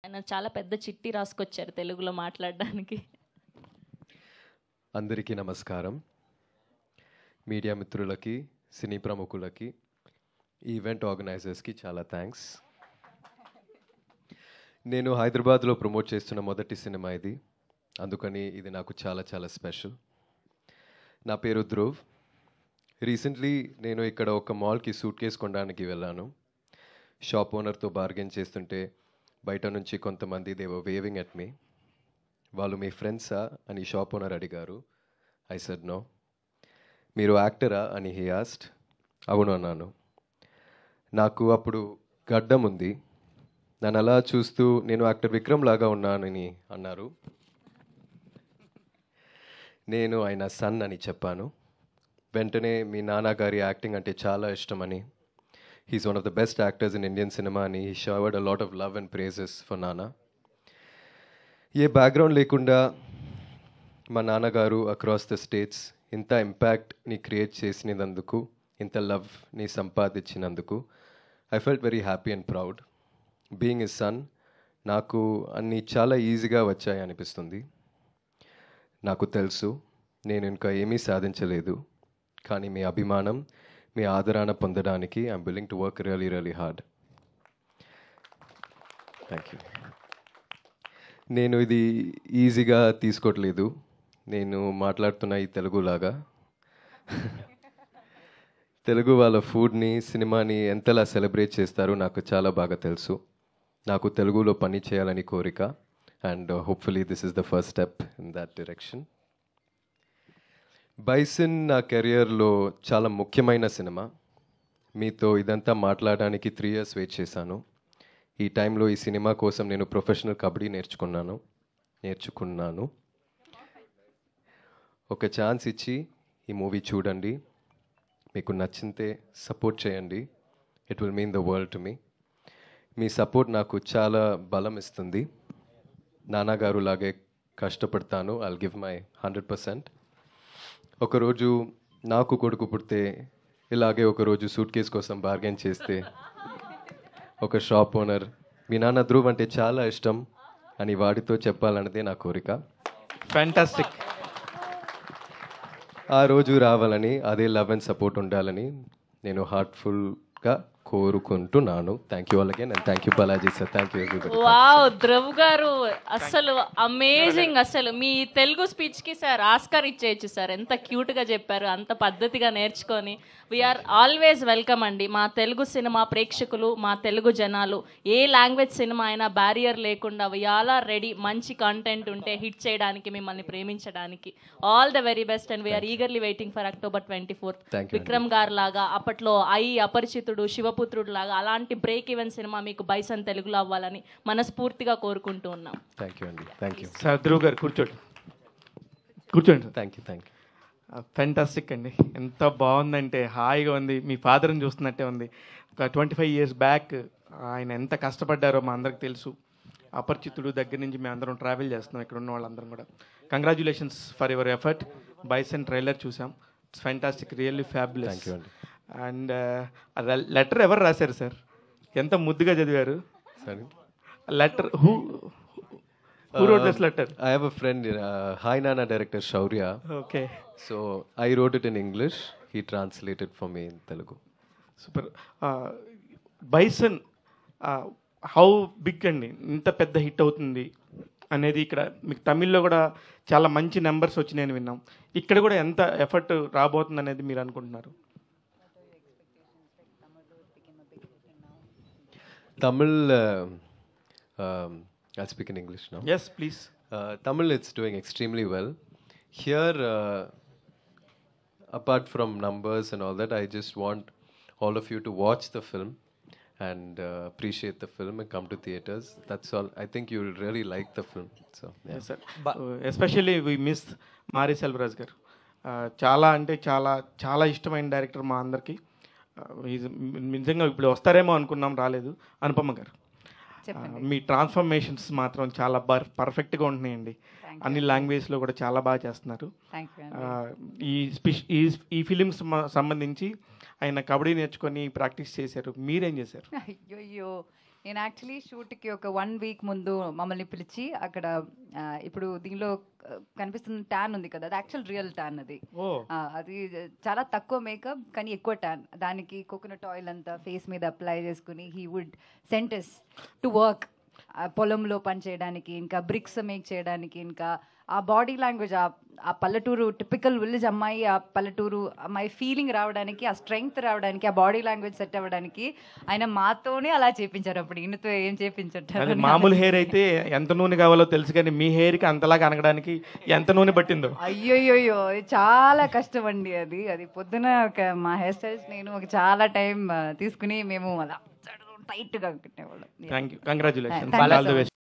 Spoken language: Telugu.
ఆయన చాలా పెద్ద చిట్టి రాసుకొచ్చారు తెలుగులో మాట్లాడడానికి. అందరికీ నమస్కారం. మీడియా మిత్రులకి, సినీ ప్రముఖులకి, ఈవెంట్ ఆర్గనైజర్స్కి చాలా థ్యాంక్స్. నేను హైదరాబాద్లో ప్రమోట్ చేస్తున్న మొదటి సినిమా ఇది, అందుకని ఇది నాకు చాలా చాలా స్పెషల్. నా పేరు ధ్రువ్. రీసెంట్లీ నేను ఇక్కడ ఒక మాల్కి సూట్ కేస్ కొనడానికి వెళ్ళాను. షాప్ ఓనర్తో బార్గెన్ చేస్తుంటే బయట నుంచి కొంతమంది they were waving at me. వాళ్ళు మీ ఫ్రెండ్సా అని షాప్ ఓనర్ అడిగారు. I said no. మీరు యాక్టరా అని హీ ఆస్క్డ్. అవును అన్నాను. నాకు అప్పుడు గడ్డం ఉంది. నన్ను అలా చూస్తూ నేను యాక్టర్ విక్రమ్ లాగా ఉన్నానని అన్నారు. నేను ఆయన సన్ అని చెప్పాను. వెంటనే మీ నాన్నగారి యాక్టింగ్ అంటే చాలా ఇష్టమని, he's one of the best actors in Indian cinema అని he showered a lot of love and praises for నాన్న. ఏ బ్యాక్గ్రౌండ్ లేకుండా మా నాన్నగారు అక్రాస్ ద స్టేట్స్ ఇంత ఇంపాక్ట్ని క్రియేట్ చేసినందుకు, ఇంత లవ్ని సంపాదించినందుకు I felt very happy and proud. Being a son నాకు అన్నీ చాలా ఈజీగా వచ్చాయి అనిపిస్తుంది. నాకు తెలుసు నేను ఇంకా ఏమీ సాధించలేదు, కానీ మీ అభిమానం, మీ ఆదరణ పొందడానికి I'm willing to work really really hard. Thank you. నేను ఇది ఈజీగా తీసుకోవట్లేదు. నేను మాట్లాడుతున్న ఈ తెలుగులాగా. తెలుగు వాళ్ళ ఫుడ్ని, సినిమాని ఎంతలా సెలబ్రేట్ చేస్తారో నాకు చాలా బాగా తెలుసు. నాకు తెలుగులో పని చేయాలని కోరిక, and hopefully this is the first step in that direction. Bison నా కెరియర్లో చాలా ముఖ్యమైన సినిమా. మీతో ఇదంతా మాట్లాడడానికి 3 years వెయిట్ చేశాను. ఈ టైంలో ఈ సినిమా కోసం నేను ప్రొఫెషనల్ కబడ్డీ నేర్చుకున్నాను. ఒక ఛాన్స్ ఇచ్చి ఈ మూవీ చూడండి. మీకు నచ్చితే సపోర్ట్ చేయండి. It will mean the world to me. Me support నాకు చాలా బలం ఇస్తుంది. నాన్నగారు లాగే కష్టపడతాను. I'll give my 100%. ఒకరోజు నాకు కొడుకు పుడితే ఇలాగే ఒకరోజు సూట్ కేస్ కోసం బార్గెన్ చేస్తే ఒక షాప్ ఓనర్ మీ నాన్న ధ్రువ్ అంటే చాలా ఇష్టం అని వాడితో చెప్పాలన్నదే నా కోరిక. ఫ్యాంటాస్టిక్. ఆ రోజు రావాలని, అదే లవ్ అండ్ సపోర్ట్ ఉండాలని నేను హార్ట్ఫుల్గా కోరుకుంటున్నాను. Thank you all again and thank you Balaji sir. Thank you everybody. Wow, Dhruv గారు అసలు అమేజింగ్. అసలు మీ తెలుగు స్పీచ్కి సార్ ఆస్కార్ ఇచ్చేయచ్చు సార్. ఎంత క్యూట్గా చెప్పారు, అంత పద్ధతిగా నేర్చుకొని. వీఆర్ ఆల్వేస్ వెల్కమ్ అండి. మా తెలుగు సినిమా ప్రేక్షకులు, మా తెలుగు జనాలు, ఏ లాంగ్వేజ్ సినిమా అయినా బ్యారియర్ లేకుండా వీఆర్ ఆర్ రెడీ. మంచి కంటెంట్ ఉంటే హిట్ చేయడానికి, మిమ్మల్ని ప్రేమించడానికి. All the very best and we're eagerly waiting for October 24th. Vikram గారు లాగా, అప్పట్లో అపరిచితుడు, శివపుత్రుడు లాగా అలాంటి బ్రేక్ ఈవెన్ సినిమా మీకు బైసన్ తెలుగులో అవ్వాలని మనస్ఫూర్తిగా కోరుకుంటూ ఉన్నాం. థ్యాంక్ యూ అండి. Thank you sir. ధ్రువ్ గారు కూర్చోండి సార్. Thank you. ఫెంటాస్టిక్ అండి. ఎంత బాగుందంటే హాయిగా ఉంది. మీ ఫాదర్ని చూస్తున్నట్టే ఉంది. ఒక 25 years బ్యాక్ ఆయన ఎంత కష్టపడ్డారో మా అందరికి తెలుసు. అపరిచితుడు దగ్గర నుంచి మేము అందరం ట్రావెల్ చేస్తున్నాం, ఇక్కడ ఉన్న వాళ్ళందరం కూడా. Congratulations for your effort. Bison trailer చూసాం. It's fantastic, really fabulous. Thank you అండి. అండ్ లెటర్ ఎవరు రాశారు సార్? ఎంత ముద్దుగా చదివారు. సరే. Letter who wrote this letter? I have a friend, Hi Nana director Shaurya. Okay. So I wrote it in English. He translated for me in Telugu. Super. Bison how big అండి, ఇంత పెద్ద హిట్ అవుతుంది అనేది ఇక్కడ మీకు తమిళ్లో కూడా చాలా మంచి నెంబర్స్ వచ్చినాయని విన్నాం. ఇక్కడ కూడా ఎంత ఎఫర్ట్ రాబోతుంది అనేది మీరు అనుకుంటున్నారు? Tamil, I'll speak in English now. Yes, please. Tamil, it's doing extremely well. Here, apart from numbers and all that, I just want all of you to watch the film and appreciate the film and come to theaters. That's all. I think you'll really like the film. So, yeah. Yes, sir. Especially we miss Mari Selvaraj garu. చాలా అంటే చాలా చాలా ఇష్టమైన డైరెక్టర్ మా అందరికి. నిజంగా ఇప్పుడు వస్తారేమో అనుకున్నాం, రాలేదు. అనుపమ గారు, మీ ట్రాన్స్ఫర్మేషన్స్ మాత్రం చాలా పర్ఫెక్ట్గా ఉంటున్నాయండి. అన్ని లాంగ్వేజ్లో కూడా చాలా బాగా చేస్తున్నారు. ఈ ఫిలిమ్స్ సంబంధించి ఆయన కబడ్డీ నేర్చుకొని ప్రాక్టీస్ చేశారు, మీరేం చేశారు? అయ్యో, నేను యాక్చువల్లీ షూట్కి ఒక 1 వీక్ ముందు మమ్మల్ని పిలిచి అక్కడ ఇప్పుడు దీనిలో కనిపిస్తున్న ట్యాన్ ఉంది కదా, అది యాక్చువల్ రియల్ ట్యాన్. అది అది చాలా తక్కువ మేకప్ కానీ ఎక్కువ ట్యాన్. దానికి కోకోనట్ ఆయిల్ అంతా ఫేస్ మీద అప్లై చేసుకుని హీ వుడ్ సెంటెస్ టు వర్క్, పొలంలో పని చేయడానికి, ఇంకా బ్రిక్స్ మేక్ చేయడానికి, ఇంకా ఆ బాడీ లాంగ్వేజ్, ఆ పల్లెటూరు టిపికల్ విలేజ్ అమ్మాయి, ఆ పల్లెటూరు అమ్మాయి ఫీలింగ్ రావడానికి, ఆ స్ట్రెంగ్త్ రావడానికి, ఆ బాడీ లాంగ్వేజ్ సెట్ అవ్వడానికి ఆయన మాతోనే అలా చేపించారు. అప్పుడు ఈయనతో ఏం చేపించారు? మామూలు హెయిర్ అయితే ఎంత నూనె కావాలో తెలుసు, కానీ మీ హెయిర్కి అంతలాగా అనగడానికి ఎంత నూనె పట్టిందో. అయ్యోయ్యో చాలా కష్టం అండి. అది పొద్దున మా హెయిర్ స్టైల్స్ నేను ఒక చాలా టైం తీసుకుని మేము అలా టైట్గా కట్టేవాళ్ళం. Thank you, congratulation. Thank you so much.